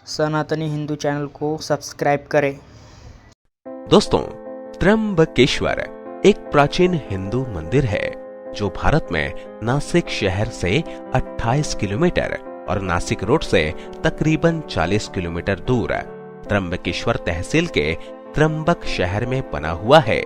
सनातनी हिंदू चैनल को सब्सक्राइब करें। दोस्तों, त्र्यंबकेश्वर एक प्राचीन हिंदू मंदिर है जो भारत में नासिक शहर से 28 किलोमीटर और नासिक रोड से तकरीबन 40 किलोमीटर दूर त्र्यंबकेश्वर तहसील के त्र्यंबक शहर में बना हुआ है।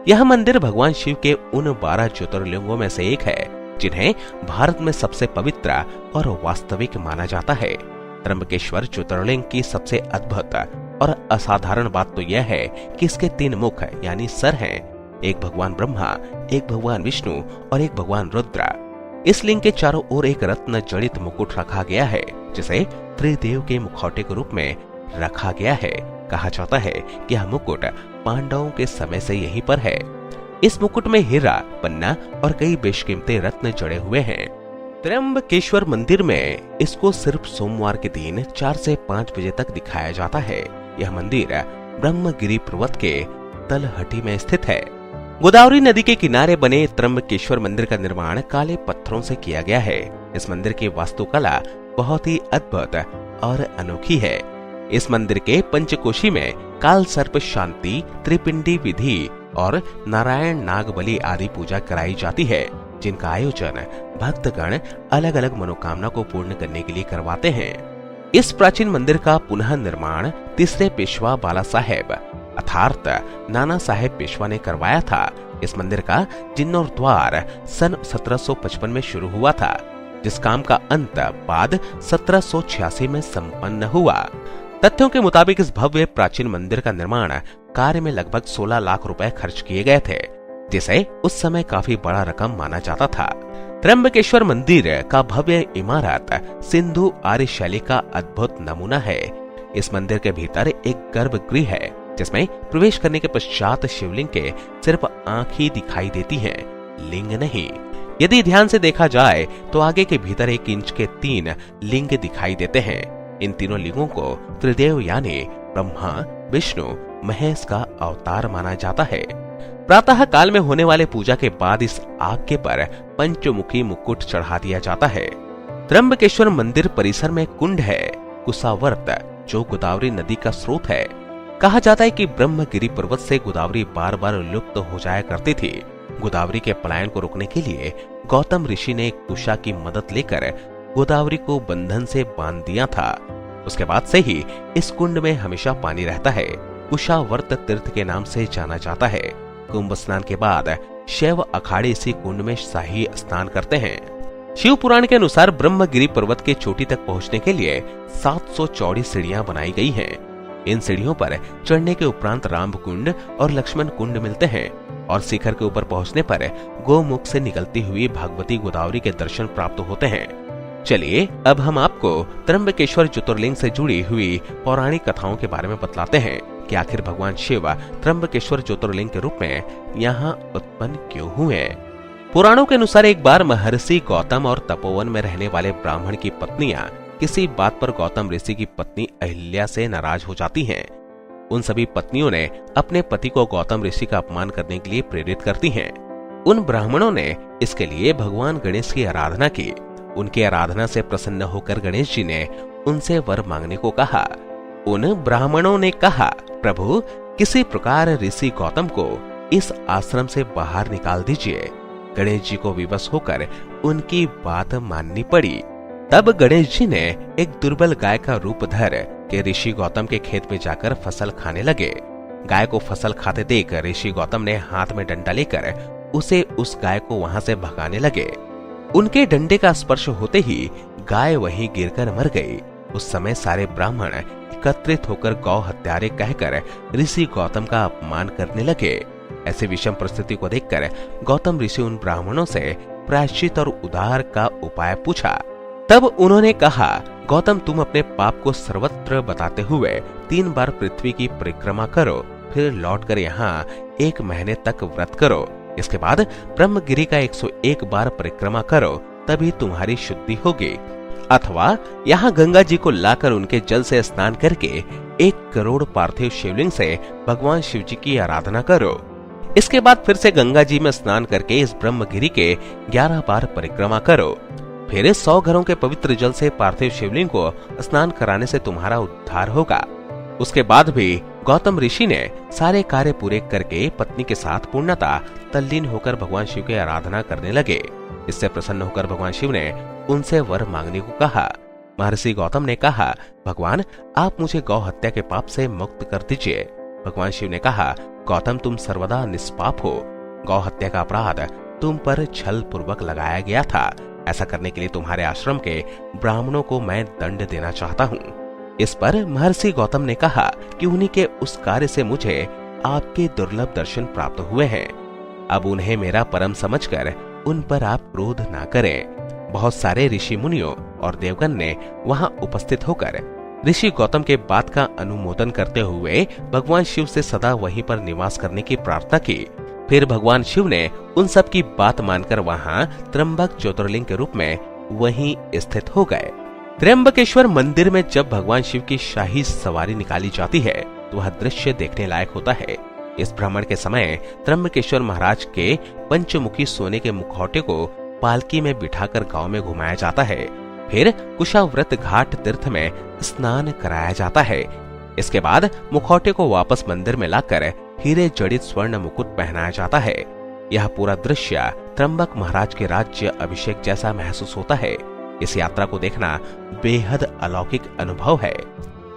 यह मंदिर भगवान शिव के उन 12 ज्योतिर्लिंगों में से एक है जिन्हें भारत में सबसे पवित्र और वास्तविक माना जाता है। त्र्यंबकेश्वर ज्योतिर्लिंग की सबसे अद्भुत और असाधारण बात तो यह है कि इसके 3 मुख यानी सर हैं, एक भगवान ब्रह्मा, एक भगवान विष्णु और एक भगवान रुद्र। इस लिंग के चारों ओर एक रत्न जड़ित मुकुट रखा गया है जिसे त्रिदेव के मुखौटे के रूप में रखा गया है। कहा जाता है कि यह मुकुट पांडवों के समय से यहीं पर है। इस मुकुट में हीरा, पन्ना और कई बेशकीमती रत्न जड़े हुए हैं। त्र्यंबकेश्वर मंदिर में इसको सिर्फ सोमवार के दिन 4 से 5 बजे तक दिखाया जाता है। यह मंदिर ब्रह्मगिरी पर्वत के तलहटी में स्थित है। गोदावरी नदी के किनारे बने त्र्यंबकेश्वर मंदिर का निर्माण काले पत्थरों से किया गया है। इस मंदिर की वास्तुकला बहुत ही अद्भुत और अनोखी है। इस मंदिर के पंचकोशी में काल सर्प शांति, त्रिपिंडी विधि और नारायण नागबली आदि पूजा कराई जाती है, जिनका आयोजन भक्तगण अलग अलग मनोकामना को पूर्ण करने के लिए करवाते हैं। इस प्राचीन मंदिर का पुनः निर्माण तीसरे पेशवा बाला साहेब अर्थात नाना साहेब पेशवा ने करवाया था। इस मंदिर का जीर्णोद्धार द्वार सन 1755 में शुरू हुआ था, जिस काम का अंत बाद 1786 में संपन्न हुआ। तथ्यों के मुताबिक इस भव्य प्राचीन मंदिर का निर्माण कार्य में लगभग 16 लाख रुपए खर्च किए गए थे, जिसे उस समय काफी बड़ा रकम माना जाता था। त्र्यंबकेश्वर मंदिर का भव्य इमारत सिंधु आर्य शैली का अद्भुत नमूना है। इस मंदिर के भीतर एक गर्भगृह है जिसमें प्रवेश करने के पश्चात शिवलिंग के सिर्फ आंख ही दिखाई देती हैं, लिंग नहीं। यदि ध्यान से देखा जाए तो आगे के भीतर 1 इंच के 3 लिंग दिखाई देते हैं। इन तीनों लिंगों को त्रिदेव यानी ब्रह्मा, विष्णु, महेश का अवतार माना जाता है। प्रातः काल में होने वाले पूजा के बाद इस आग पर पंचमुखी मुकुट चढ़ा दिया जाता है। त्र्यंबकेश्वर मंदिर परिसर में कुंड है, कुशावर्त, जो गोदावरी नदी का स्रोत है। कहा जाता है कि ब्रह्मगिरी पर्वत से गोदावरी बार बार लुप्त हो जाया करती थी। गोदावरी के पलायन को रोकने के लिए गौतम ऋषि ने कुशा की मदद लेकर गोदावरी को बंधन से बांध दिया था। उसके बाद से ही इस कुंड में हमेशा पानी रहता है। कुशावर्त तीर्थ के नाम से जाना जाता है। कुंभ स्नान के बाद शैव अखाड़े इसी कुंड में शाही स्नान करते हैं। शिव पुराण के अनुसार ब्रह्मगिरी पर्वत के चोटी तक पहुंचने के लिए 700 चौड़ी सीढ़ियां बनाई गई हैं। इन सीढ़ियों पर चढ़ने के उपरांत राम कुंड और लक्ष्मण कुंड मिलते हैं और शिखर के ऊपर पहुंचने पर गोमुख से निकलती हुई भगवती गोदावरी के दर्शन प्राप्त होते हैं। चलिए अब हम आपको त्र्यंबकेश्वर ज्योतिर्लिंग से जुड़ी हुई पौराणिक कथाओं के बारे में बतलाते हैं कि आखिर भगवान शिव त्र्यंबकेश्वर ज्योतिर्लिंग के रूप में यहाँ उत्पन्न क्यों हुए। पुराणों के अनुसार एक बार महर्षि गौतम और तपोवन में रहने वाले ब्राह्मण की पत्नियां किसी बात पर गौतम ऋषि की पत्नी अहिल्या से नाराज हो जाती हैं। उन सभी पत्नियों ने अपने पति को गौतम ऋषि का अपमान करने के लिए प्रेरित करती हैं। उन ब्राह्मणों ने इसके लिए भगवान गणेश की आराधना की। उनकी आराधना से प्रसन्न होकर गणेश जी ने उनसे वर मांगने को कहा। उन ब्राह्मणों ने कहा, प्रभु किसी प्रकार ऋषि गौतम को इस आश्रम से बाहर निकाल दीजिए। गणेश जी को विवश होकर उनकी बात माननी पड़ी। तब गणेश जी ने एक दुर्बल गाय का रूप धर के ऋषि गौतम के खेत में जाकर फसल खाने लगे। गाय को फसल खाते देख ऋषि गौतम ने हाथ में डंडा लेकर उस गाय को वहां से भगाने लगे। उनके डंडे का स्पर्श होते ही गाय वहीं गिरकर मर गई। उस समय सारे ब्राह्मण एकत्रित होकर गौ हत्यारे कहकर ऋषि गौतम का अपमान करने लगे। ऐसे विषम परिस्थिति को देखकर गौतम ऋषि उन ब्राह्मणों से प्रायश्चित और उद्धार का उपाय पूछा। तब उन्होंने कहा, गौतम तुम अपने पाप को सर्वत्र बताते हुए 3 बार पृथ्वी की परिक्रमा करो, फिर लौटकर यहाँ 1 महीने तक व्रत करो। इसके बाद ब्रह्मगिरी का 101 बार परिक्रमा करो, तभी तुम्हारी शुद्धि होगी। अथवा यहाँ गंगा जी को लाकर उनके जल से स्नान करके 1 करोड़ पार्थिव शिवलिंग से भगवान शिव जी की आराधना करो। इसके बाद फिर से गंगा जी में स्नान करके इस ब्रह्मगिरी के 11 बार परिक्रमा करो। फिर 100 घरों के पवित्र जल से पार्थिव शिवलिंग को स्नान कराने से तुम्हारा उद्धार होगा। उसके बाद भी गौतम ऋषि ने सारे कार्य पूरे करके पत्नी के साथ पूर्णतः तल्लीन होकर भगवान शिव की आराधना करने लगे। इससे प्रसन्न होकर भगवान शिव ने उनसे वर मांगने को कहा। महर्षि गौतम ने कहा, भगवान आप मुझे गौ हत्या के पाप से मुक्त कर दीजिए। भगवान शिव ने कहा, गौतम तुम सर्वदा निष्पाप हो। गौ हत्या का अपराध तुम पर छल पूर्वक लगाया गया था। ऐसा करने के लिए तुम्हारे आश्रम के ब्राह्मणों को मैं दंड देना चाहता हूँ। इस पर महर्षि गौतम ने कहा कि उन्हीं के उस कार्य से मुझे आपके दुर्लभ दर्शन प्राप्त हुए हैं। अब उन्हें मेरा परम समझकर उन पर आप क्रोध ना करें। बहुत सारे ऋषि मुनियों और देवगण ने वहां उपस्थित होकर ऋषि गौतम के बात का अनुमोदन करते हुए भगवान शिव से सदा वहीं पर निवास करने की प्रार्थना की। फिर भगवान शिव ने उन सब की बात मानकर वहां त्र्यंबक ज्योतिर्लिंग के रूप में वहीं स्थित हो गए। त्र्यंबकेश्वर मंदिर में जब भगवान शिव की शाही सवारी निकाली जाती है तो वह दृश्य देखने लायक होता है। इस भ्रमण के समय त्र्यंबकेश्वर महाराज के पंचमुखी सोने के मुखौटे को पालकी में बिठाकर गांव में घुमाया जाता है। फिर कुशाव्रत घाट तीर्थ में स्नान कराया जाता है। इसके बाद मुखौटे को वापस मंदिर में लाकर हीरे जड़ित स्वर्ण मुकुट पहनाया जाता है। यह पूरा दृश्य त्र्यंबक महाराज के राज्य अभिषेक जैसा महसूस होता है। इस यात्रा को देखना बेहद अलौकिक अनुभव है।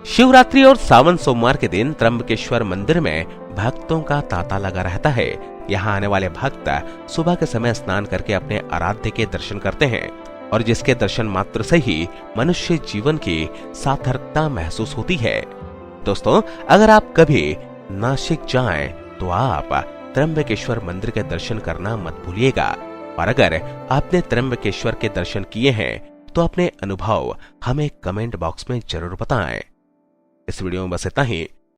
शिवरात्रि और सावन सोमवार के दिन त्र्यंबकेश्वर मंदिर में भक्तों का तांता लगा रहता है। यहाँ आने वाले भक्त सुबह के समय स्नान करके अपने आराध्य के दर्शन करते हैं और जिसके दर्शन मात्र से ही मनुष्य जीवन की सार्थकता महसूस होती है। दोस्तों, अगर आप कभी नासिक जाएं तो आप त्र्यंबकेश्वर मंदिर के दर्शन करना मत भूलिएगा। और अगर आपने त्र्यंबकेश्वर के दर्शन किए हैं तो अपने अनुभव हमें कमेंट बॉक्स में जरूर बताएं। इस वीडियो में बस इतना ही।